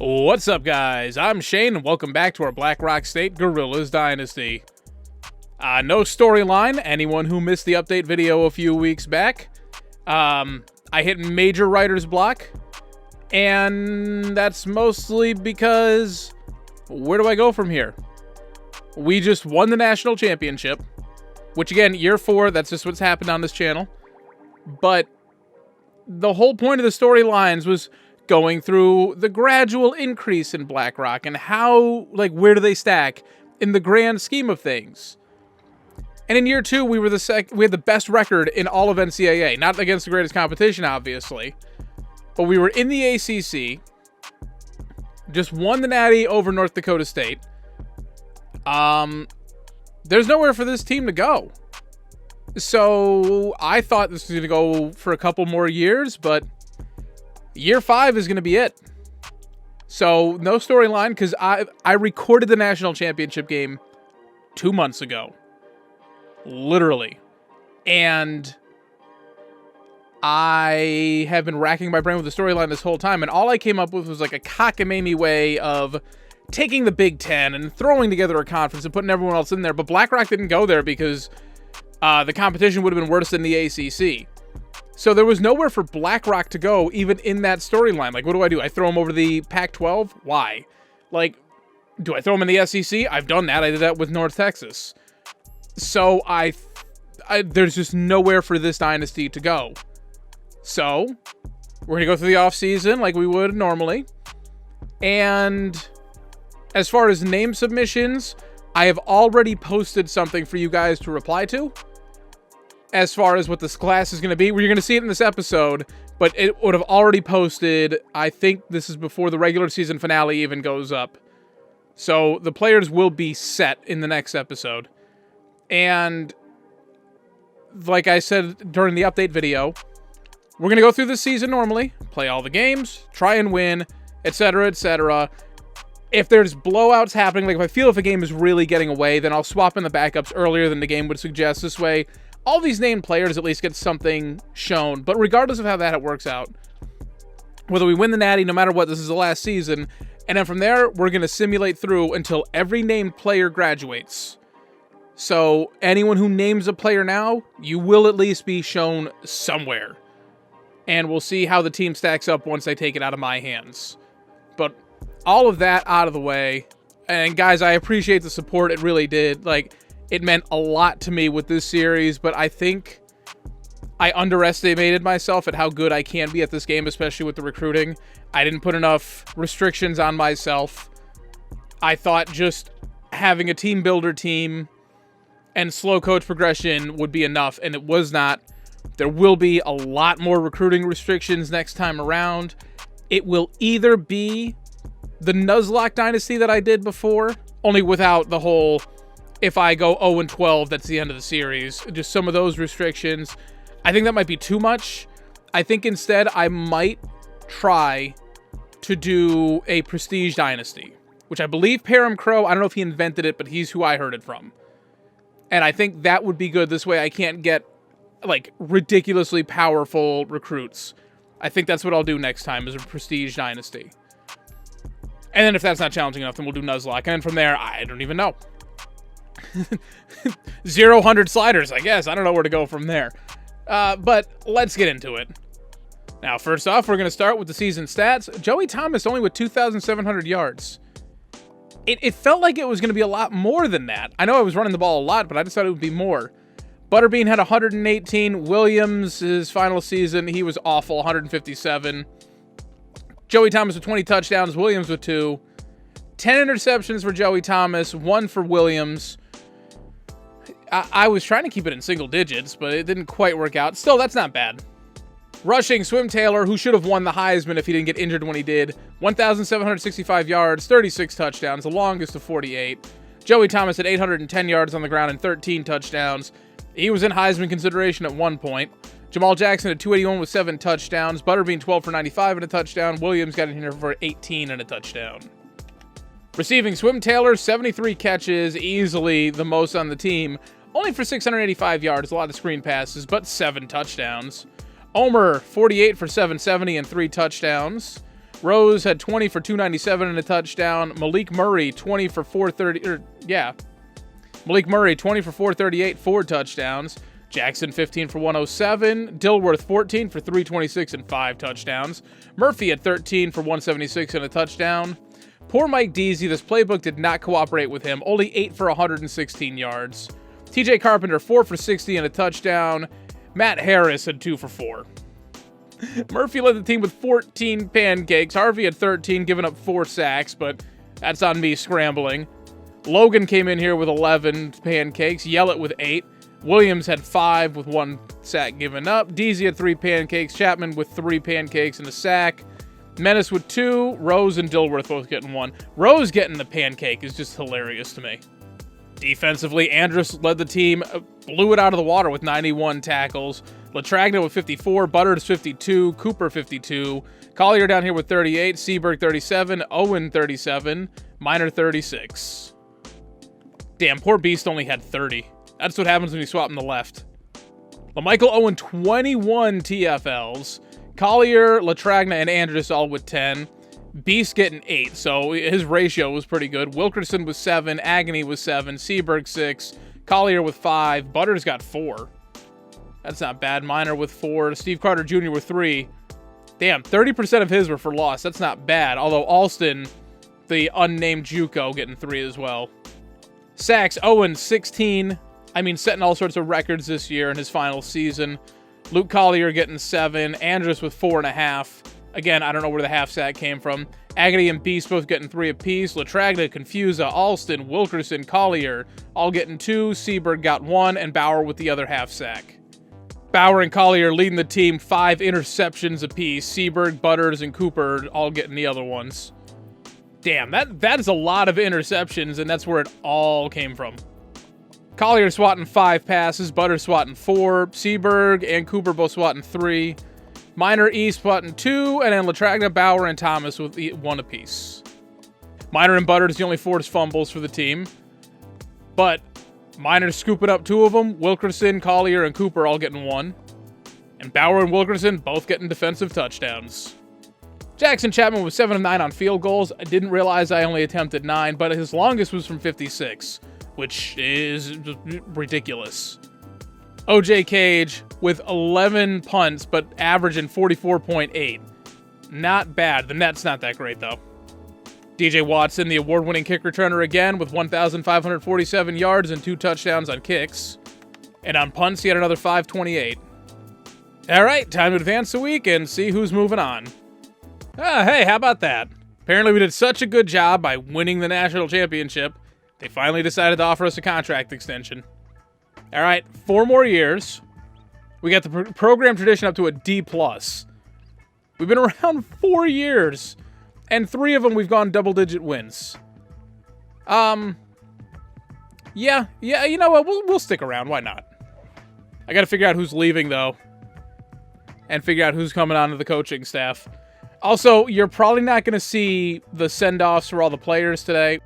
What's up, guys? I'm Shane, and welcome back to our Black Rock State Gorillas Dynasty. No storyline. Anyone who missed the update video a few weeks back, I hit major writer's block, and that's mostly because where do I go from here? We just won the national championship, which again, year 4, that's just what's happened on this channel. But the whole point of the storylines was going through the gradual increase in BlackRock and how, where do they stack in the grand scheme of things. And in year 2, we had the best record in all of NCAA, not against the greatest competition, obviously, but we were in the ACC, just won the Natty over North Dakota State. There's nowhere for this team to go. So I thought this was going to go for a couple more years, but year 5 is going to be it. So no storyline, because I recorded the national championship game 2 months ago. Literally. And I have been racking my brain with the storyline this whole time, and all I came up with was like a cockamamie way of taking the Big Ten and throwing together a conference and putting everyone else in there. But BlackRock didn't go there because the competition would have been worse than the ACC. So there was nowhere for BlackRock to go, even in that storyline. Like, what do? I throw them over to the Pac-12? Why? Like, do I throw them in the SEC? I've done that. I did that with North Texas. So there's just nowhere for this dynasty to go. So we're going to go through the offseason like we would normally. And as far as name submissions, I have already posted something for you guys to reply to. As far as what this class is going to be, you're going to see it in this episode, but it would have already posted. I think this is before the regular season finale even goes up. So the players will be set in the next episode. And like I said during the update video, we're going to go through this season normally, play all the games, try and win, etc., etc. If there's blowouts happening, like if I feel if a game is really getting away, then I'll swap in the backups earlier than the game would suggest. This way, all these named players at least get something shown. But regardless of how that works out, whether we win the Natty, no matter what, this is the last season. And then from there, we're going to simulate through until every named player graduates. So anyone who names a player now, you will at least be shown somewhere. And we'll see how the team stacks up once I take it out of my hands. But all of that out of the way. And guys, I appreciate the support. It really did. It meant a lot to me with this series, but I think I underestimated myself at how good I can be at this game, especially with the recruiting. I didn't put enough restrictions on myself. I thought just having a team builder team and slow coach progression would be enough, and it was not. There will be a lot more recruiting restrictions next time around. It will either be the Nuzlocke dynasty that I did before, only without the whole, if I go 0-12, that's the end of the series. Just some of those restrictions. I think that might be too much. I think instead I might try to do a Prestige Dynasty, which I believe Param Crow, I don't know if he invented it, but he's who I heard it from. And I think that would be good. This way I can't get, ridiculously powerful recruits. I think that's what I'll do next time, is a Prestige Dynasty. And then if that's not challenging enough, then we'll do Nuzlocke. And then from there, I don't even know. 0-100 sliders, I guess. I don't know where to go from there. But let's get into it. Now, first off, we're going to start with the season stats. Joey Thomas only with 2,700 yards. It felt like it was going to be a lot more than that. I know I was running the ball a lot, but I just thought it would be more. Butterbean had 118. Williams, his final season, he was awful, 157. Joey Thomas with 20 touchdowns. Williams with 2. 10 interceptions for Joey Thomas. 1 for Williams. I was trying to keep it in single digits, but it didn't quite work out. Still, that's not bad. Rushing, Swim Taylor, who should have won the Heisman if he didn't get injured when he did. 1,765 yards, 36 touchdowns, the longest of 48. Joey Thomas had 810 yards on the ground and 13 touchdowns. He was in Heisman consideration at one point. Jamal Jackson had 281 with 7 touchdowns. Butterbean 12 for 95 and a touchdown. Williams got in here for 18 and a touchdown. Receiving, Swim Taylor, 73 catches, easily the most on the team. Only for 685 yards, a lot of screen passes, but 7 touchdowns. Omer, 48 for 770 and 3 touchdowns. Rose had 20 for 297 and a touchdown. Malik Murray, 20 for 430. Malik Murray, 20 for 438, 4 touchdowns. Jackson, 15 for 107. Dilworth, 14 for 326 and 5 touchdowns. Murphy had 13 for 176 and a touchdown. Poor Mike Deasy, this playbook did not cooperate with him. Only 8 for 116 yards. TJ Carpenter, 4 for 60 and a touchdown. Matt Harris had 2 for 4. Murphy led the team with 14 pancakes. Harvey had 13, giving up 4 sacks, but that's on me scrambling. Logan came in here with 11 pancakes. Yellett with 8. Williams had 5 with 1 sack given up. Deasy had 3 pancakes. Chapman with 3 pancakes and a sack. Menace with 2. Rose and Dilworth both getting 1. Rose getting the pancake is just hilarious to me. Defensively, Andrus led the team, blew it out of the water with 91 tackles. Latragna with 54, Butters 52, Cooper 52, Collier down here with 38, Seaberg 37, Owen 37, Minor 36. Damn, poor Beast only had 30. That's what happens when you swap in the left. LaMichael Owen 21 TFLs. Collier, Latragna, and Andrus all with 10. Beast getting 8, so his ratio was pretty good. Wilkerson with 7, Agony with 7, Seaberg 6, Collier with 5, Butters got 4. That's not bad. Minor with 4, Steve Carter Jr. with 3. Damn, 30% of his were for loss. That's not bad. Although Alston, the unnamed JUCO, getting 3 as well. Sacks, Owen 16. Setting all sorts of records this year in his final season. Luke Collier getting 7, Andrus with 4.5. Again, I don't know where the half sack came from. Agony and Beast both getting 3 apiece. Latragna, Confusa, Alston, Wilkerson, Collier all getting 2. Seaberg got 1, and Bauer with the other half sack. Bauer and Collier leading the team, 5 interceptions apiece. Seaberg, Butters, and Cooper all getting the other ones. Damn, that is a lot of interceptions, and that's where it all came from. Collier swatting 5 passes, Butters swatting 4, Seaberg and Cooper both swatting 3. Minor East swatting 2, and then Latragna, Bauer, and Thomas with 1 apiece. Minor and Butters the only forced fumbles for the team, but Minor scooping up 2 of them. Wilkerson, Collier, and Cooper all getting 1. And Bauer and Wilkerson both getting defensive touchdowns. Jackson Chapman was 7 of 9 on field goals. I didn't realize I only attempted 9, but his longest was from 56, which is ridiculous. OJ Cage with 11 punts, but averaging 44.8. Not bad. The net's not that great, though. DJ Watson, the award-winning kick returner again, with 1,547 yards and 2 touchdowns on kicks. And on punts, he had another 528. All right, time to advance the week and see who's moving on. Hey, how about that? Apparently we did such a good job by winning the national championship, they finally decided to offer us a contract extension. All right, 4 more years. We got the program tradition up to a D+. We've been around 4 years, and 3 of them we've gone double-digit wins. Yeah, you know what? We'll stick around. Why not? I got to figure out who's leaving, though, and figure out who's coming onto the coaching staff. Also, you're probably not going to see the send-offs for all the players today.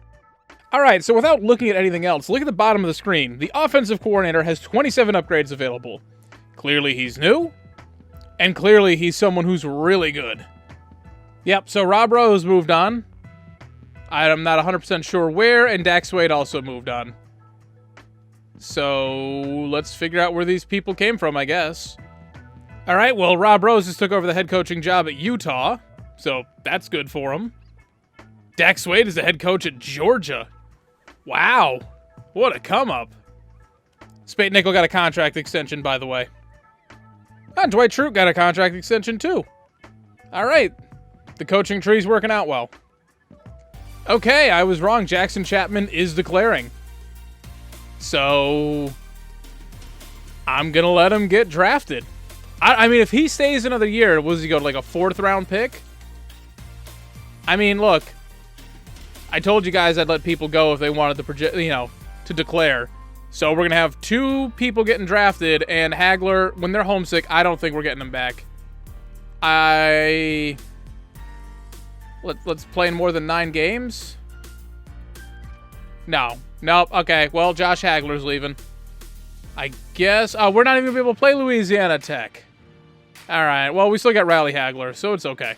All right, so without looking at anything else, look at the bottom of the screen. The offensive coordinator has 27 upgrades available. Clearly he's new, and clearly he's someone who's really good. Yep, so Rob Rose moved on. I'm not 100% sure where, and Dax Wade also moved on. So let's figure out where these people came from, I guess. All right, well, Rob Rose just took over the head coaching job at Utah, so that's good for him. Dax Wade is the head coach at Georgia. Wow, what a come-up. Spate Nickel got a contract extension, by the way. And Dwight Schrute got a contract extension, too. All right, the coaching tree's working out well. Okay, I was wrong. Jackson Chapman is declaring. So I'm going to let him get drafted. I mean, if he stays another year, does he go to like a 4th-round pick? I mean, look. I told you guys I'd let people go if they wanted to declare. So we're going to have 2 people getting drafted, and Hagler, when they're homesick, I don't think we're getting them back. Let's play in more than 9 games? No. Nope. Okay, well, Josh Hagler's leaving. I guess. Oh, we're not even going to be able to play Louisiana Tech. All right, well, we still got Riley Hagler, so it's okay.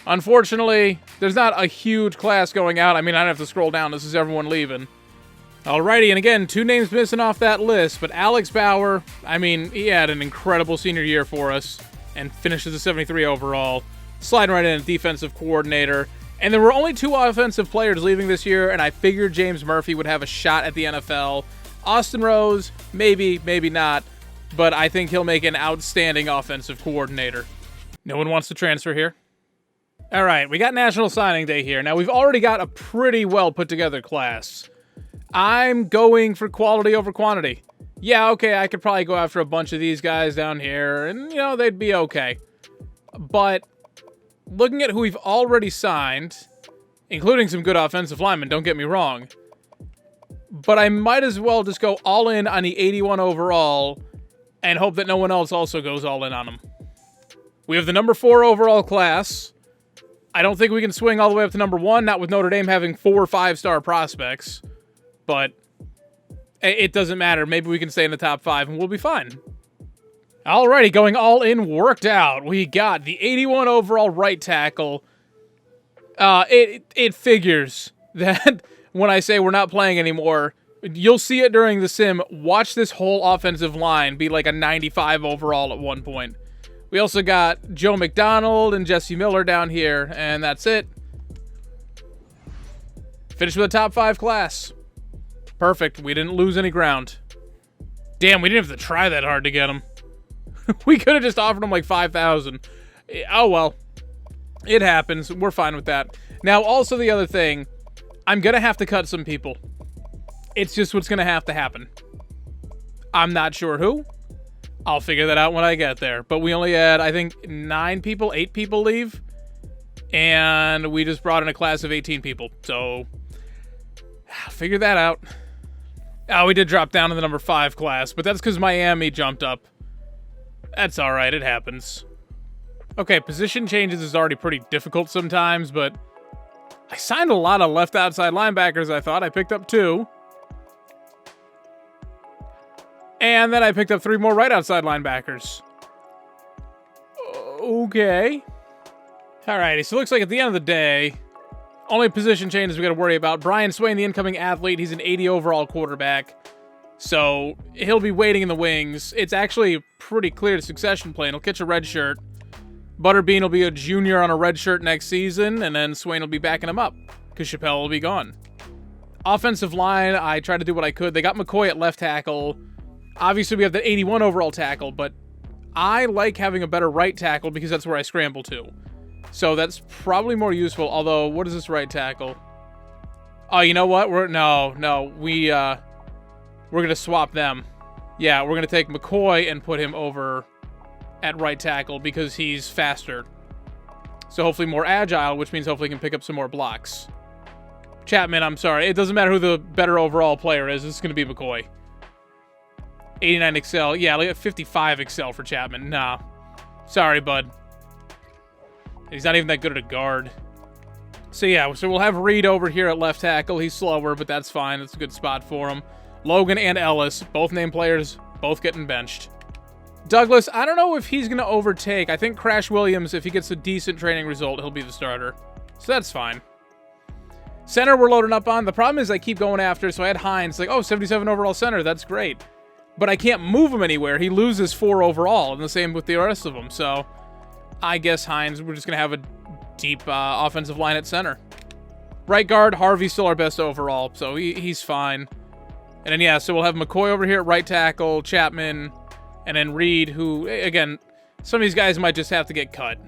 Unfortunately, there's not a huge class going out. I mean, I'd have to scroll down. This is everyone leaving. Alrighty, and again, 2 names missing off that list, but Alex Bauer, I mean, he had an incredible senior year for us and finishes a 73 overall, sliding right in at defensive coordinator. And there were only 2 offensive players leaving this year, and I figured James Murphy would have a shot at the NFL. Austin Rose, maybe, maybe not, but I think he'll make an outstanding offensive coordinator. No one wants to transfer here. All right, we got National Signing Day here. Now, we've already got a pretty well put together class. I'm going for quality over quantity. Yeah, okay, I could probably go after a bunch of these guys down here, and, you know, they'd be okay. But looking at who we've already signed, including some good offensive linemen, don't get me wrong, but I might as well just go all in on the 81 overall and hope that no one else also goes all in on them. We have the number 4 overall class. I don't think we can swing all the way up to number 1, not with Notre Dame having 4 5-star prospects. But it doesn't matter. Maybe we can stay in the top 5 and we'll be fine. Alrighty, going all in, worked out. We got the 81 overall right tackle. It figures that when I say we're not playing anymore, you'll see it during the sim. Watch this whole offensive line be like a 95 overall at one point. We also got Joe McDonald and Jesse Miller down here, and that's it. Finished with a top 5 class. Perfect. We didn't lose any ground. Damn, we didn't have to try that hard to get him. We could have just offered him like 5,000. Oh, well. It happens. We're fine with that. Now, also the other thing, I'm going to have to cut some people. It's just what's going to have to happen. I'm not sure who. I'll figure that out when I get there. But we only had, I think, 8 people leave. And we just brought in a class of 18 people. So, I'll figure that out. Oh, we did drop down to the number 5 class, but that's because Miami jumped up. That's alright, it happens. Okay, position changes is already pretty difficult sometimes, but I signed a lot of left outside linebackers, I thought. I picked up 2. And then I picked up 3 more right outside linebackers. Okay. Alrighty, so it looks like at the end of the day, only position changes we got to worry about. Brian Swain, the incoming athlete, he's an 80 overall quarterback. So he'll be waiting in the wings. It's actually a pretty clear succession plan. He'll catch a red shirt. Butterbean will be a junior on a red shirt next season, and then Swain will be backing him up because Chappelle will be gone. Offensive line, I tried to do what I could. They got McCoy at left tackle. Obviously, we have the 81 overall tackle, but I like having a better right tackle because that's where I scramble to. So that's probably more useful. Although, what is this right tackle? Oh, you know what? We're gonna swap them. Yeah, we're gonna take McCoy and put him over at right tackle because he's faster. So hopefully more agile, which means hopefully he can pick up some more blocks. Chapman, I'm sorry. It doesn't matter who the better overall player is. It's gonna be McCoy. 89 Excel. Yeah, like a 55 Excel for Chapman. Nah. Sorry, bud. He's not even that good at a guard. So yeah, so we'll have Reed over here at left tackle. He's slower, but that's fine. That's a good spot for him. Logan and Ellis, both named players, both getting benched. Douglas, I don't know if he's going to overtake. I think Crash Williams, if he gets a decent training result, he'll be the starter. So that's fine. Center we're loading up on. The problem is I keep going after, so I had Hines, like, oh, 77 overall center. That's great. But I can't move him anywhere. He loses 4 overall, and the same with the rest of them. So I guess Hines, we're just going to have a deep offensive line at center. Right guard, Harvey's still our best overall, so he's fine. And then, yeah, so we'll have McCoy over here at right tackle, Chapman, and then Reed, who, again, some of these guys might just have to get cut.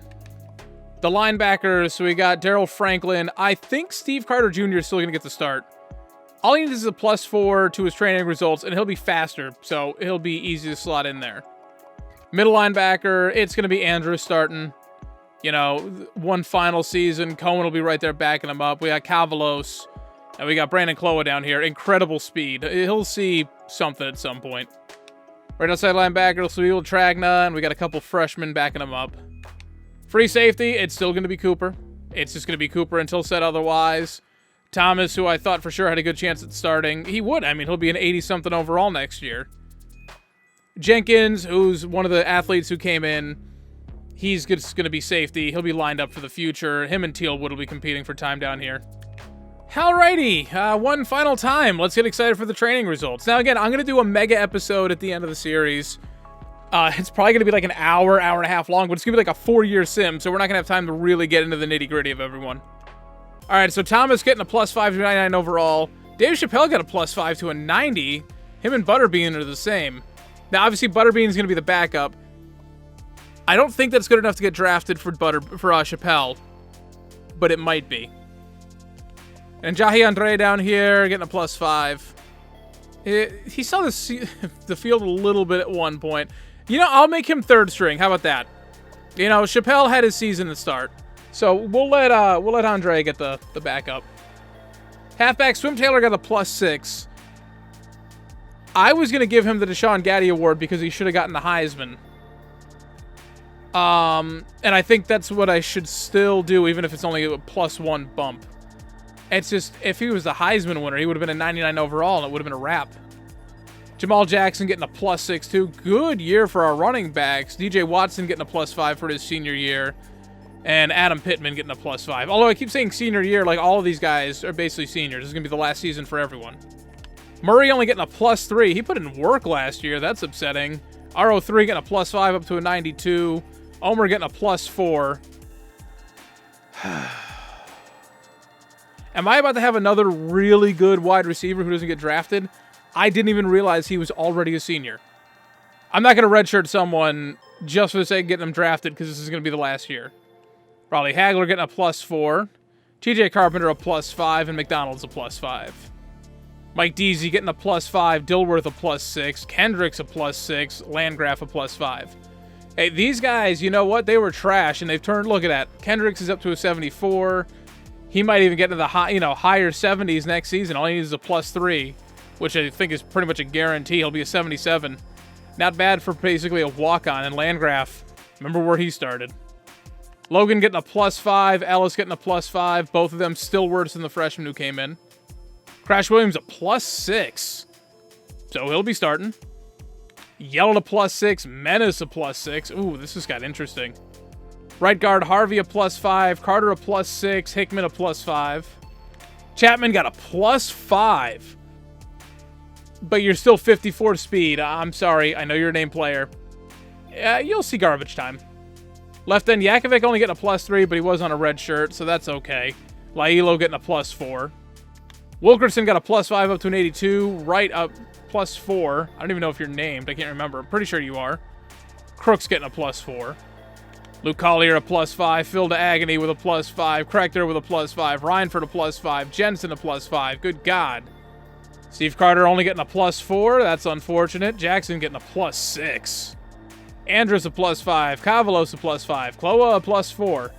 The linebackers, so we got Darryl Franklin. I think Steve Carter Jr. is still going to get the start. All he needs is a +4 to his training results, and he'll be faster, so he'll be easy to slot in there. Middle linebacker, it's going to be Andrew starting. You know, one final season. Cohen will be right there backing him up. We got Cavalos, and we got Brandon Cloa down here. Incredible speed. He'll see something at some point. Right outside linebacker, so we will Tragna, and we got a couple freshmen backing him up. Free safety, it's still going to be Cooper. It's just going to be Cooper until said otherwise. Thomas, who I thought for sure had a good chance at starting. He would. I mean, he'll be an 80-something overall next year. Jenkins, who's one of the athletes who came in. He's just going to be safety. He'll be lined up for the future. Him and Tealwood will be competing for time down here. Alrighty, one final time. Let's get excited for the training results. Now, again, I'm going to do a mega episode at the end of the series. It's probably going to be like an hour, hour and a half long, but it's going to be like a 4-year sim, so we're not going to have time to really get into the nitty-gritty of everyone. All right, so Thomas getting a +5 to 99 overall. Dave Chappelle got a +5 to a 90. Him and Butterbean are the same. Now, obviously, Butterbean's going to be the backup. I don't think that's good enough to get drafted for Chappelle, but it might be. And Jahi Andre down here getting a +5. He saw the field a little bit at one point. You know, I'll make him 3rd string. How about that? You know, Chappelle had his season to start, so we'll let Andre get the backup. Halfback Swim Taylor got a +6. I was gonna give him the Deshaun Gaddy Award because he should have gotten the Heisman. And I think that's what I should still do, even if it's only a +1 bump. It's just, if he was the Heisman winner, he would have been a 99 overall, and it would have been a wrap. Jamal Jackson getting a +6, too. Good year for our running backs. DJ Watson getting a +5 for his senior year. And Adam Pittman getting a +5. Although I keep saying senior year, like all of these guys are basically seniors. This is going to be the last season for everyone. Murray only getting a +3. He put in work last year. That's upsetting. RO3 getting a +5 up to a 92. Omer getting a +4. Am I about to have another really good wide receiver who doesn't get drafted? I didn't even realize he was already a senior. I'm not going to redshirt someone just for the sake of getting him drafted because this is going to be the last year. Raleigh Hagler getting a +4. TJ Carpenter a +5, and McDonald's a +5. Mike Deasy getting a +5. Dilworth a +6. Kendricks a +6. Landgraf a +5. Hey, these guys, you know what? They were trash, and they've turned. Look at that. Kendricks is up to a 74. He might even get into the higher 70s next season. All he needs is a +3, which I think is pretty much a guarantee. He'll be a 77. Not bad for basically a walk-on. And Landgraf, remember where he started. Logan getting a +5. Ellis getting a +5. Both of them still worse than the freshman who came in. Crash Williams a +6. So he'll be starting. Yelled a +6. Menace a +6. Ooh, this just got interesting. Right guard Harvey a +5. Carter a +6. Hickman a +5. Chapman got a +5. But you're still 54 speed. I'm sorry. I know you're a name player. You'll see garbage time. Left end Yakovic only getting a +3, but he was on a red shirt, so that's okay. Lailo getting a +4. Wilkerson got a +5 up to an 82. Right up +4. I don't even know if you're named. I can't remember. I'm pretty sure you are. Crook's getting a +4. Luke Collier a +5. Phil to Agony with a +5. Crackter with a +5. Reinford a +5. Jensen a +5. Good God. Steve Carter only getting a +4. That's unfortunate. Jackson getting a +6. Andrus a +5. Kavalos a +5. Cloa a +4.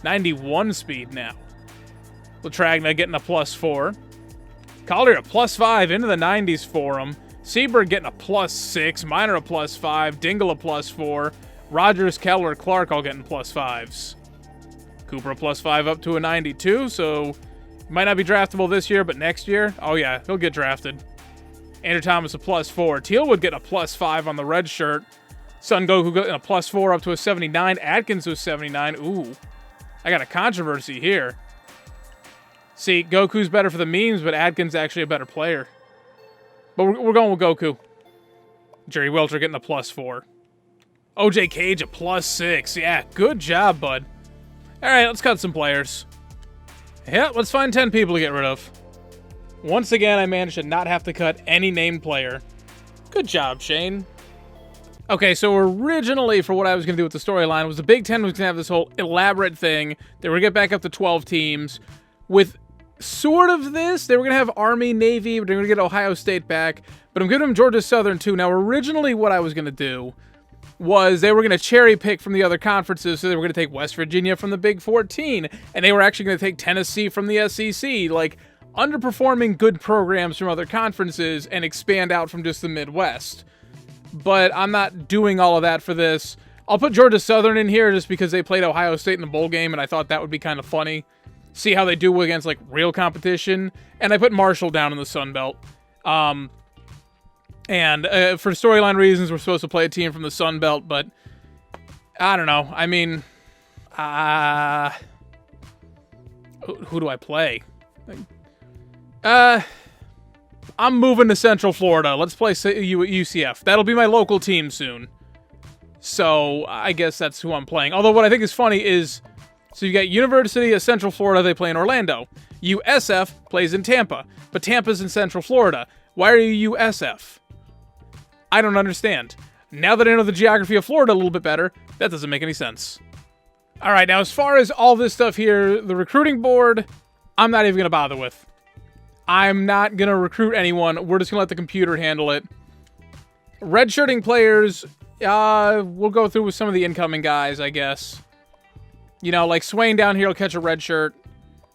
91 speed now. Latragna getting a +4. Collier a +5 into the 90s for him. Seaberg getting a +6. Minor a +5. Dingle a +4. Rogers, Keller, Clark all getting +5s. Cooper a +5 up to a 92, so might not be draftable this year, but next year, oh yeah, he'll get drafted. Andrew Thomas a +4. Tealwood getting a +5 on the red shirt. Son Goku getting a +4 up to a 79. Atkins was 79. Ooh, I got a controversy here. See, Goku's better for the memes, but Atkins actually a better player. But we're going with Goku. Jerry Welter getting a +4. OJ Cage a +6. Yeah, good job, bud. All right, let's cut some players. Yeah, let's find 10 people to get rid of. Once again, I managed to not have to cut any named player. Good job, Shane. Okay, so originally, for what I was going to do with the storyline, was the Big Ten was going to have this whole elaborate thing. They were going to get back up to 12 teams. With sort of this, they were going to have Army, Navy, but they're going to get Ohio State back. But I'm giving them Georgia Southern, too. Now, originally, what I was going to do was they were going to cherry pick from the other conferences, so they were going to take West Virginia from the Big 14, and they were actually going to take Tennessee from the SEC, like underperforming good programs from other conferences and expand out from just the Midwest. But I'm not doing all of that for this. I'll put Georgia Southern in here just because they played Ohio State in the bowl game, and I thought that would be kind of funny. See how they do against like real competition. And I put Marshall down in the Sun Belt. And for storyline reasons, we're supposed to play a team from the Sun Belt, but I don't know. I mean, who do I play? I'm moving to Central Florida. Let's play UCF. That'll be my local team soon. So I guess that's who I'm playing. Although what I think is funny is, so you got University of Central Florida, they play in Orlando. USF plays in Tampa, but Tampa's in Central Florida. Why are you USF? I don't understand. Now that I know the geography of Florida a little bit better, that doesn't make any sense. All right, now as far as all this stuff here, the recruiting board, I'm not even going to bother with. I'm not going to recruit anyone. We're just going to let the computer handle it. Redshirting players, we'll go through with some of the incoming guys, I guess. You know, like Swain down here will catch a red shirt.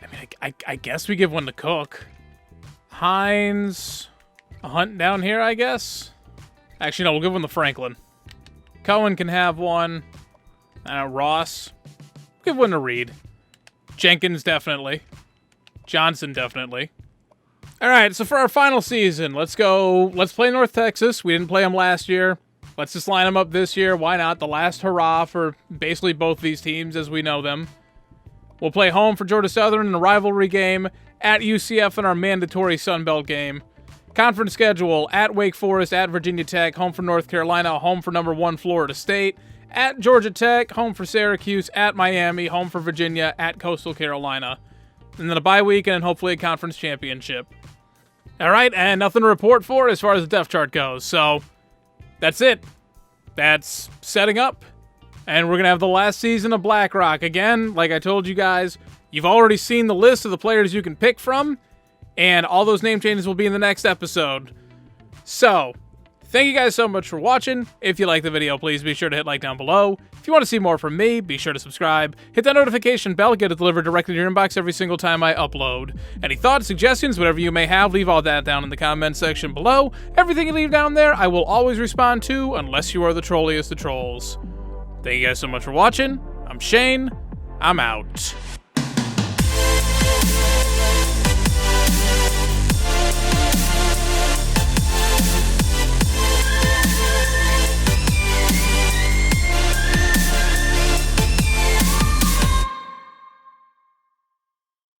I mean, I guess we give one to Cook. Hines, a Hunt down here, I guess. Actually, no, we'll give one to Franklin. Cohen can have one. Ross. Give one to Reed. Jenkins, definitely. Johnson, definitely. All right, so for our final season, let's play North Texas. We didn't play them last year. Let's just line them up this year. Why not? The last hurrah for basically both these teams as we know them. We'll play home for Georgia Southern in a rivalry game, at UCF in our mandatory Sun Belt game. Conference schedule, at Wake Forest, at Virginia Tech, home for North Carolina, home for #1 Florida State, at Georgia Tech, home for Syracuse, at Miami, home for Virginia, at Coastal Carolina. And then a bye week and hopefully a conference championship. All right, and nothing to report for as far as the depth chart goes. So that's it. That's setting up. And we're going to have the last season of BlackRock. Again, like I told you guys, you've already seen the list of the players you can pick from. And all those name changes will be in the next episode. So, thank you guys so much for watching. If you liked the video, please be sure to hit like down below. If you want to see more from me, be sure to subscribe. Hit that notification bell, get it delivered directly to your inbox every single time I upload. Any thoughts, suggestions, whatever you may have, leave all that down in the comment section below. Everything you leave down there, I will always respond to, unless you are the trolliest of trolls. Thank you guys so much for watching. I'm Shane. I'm out.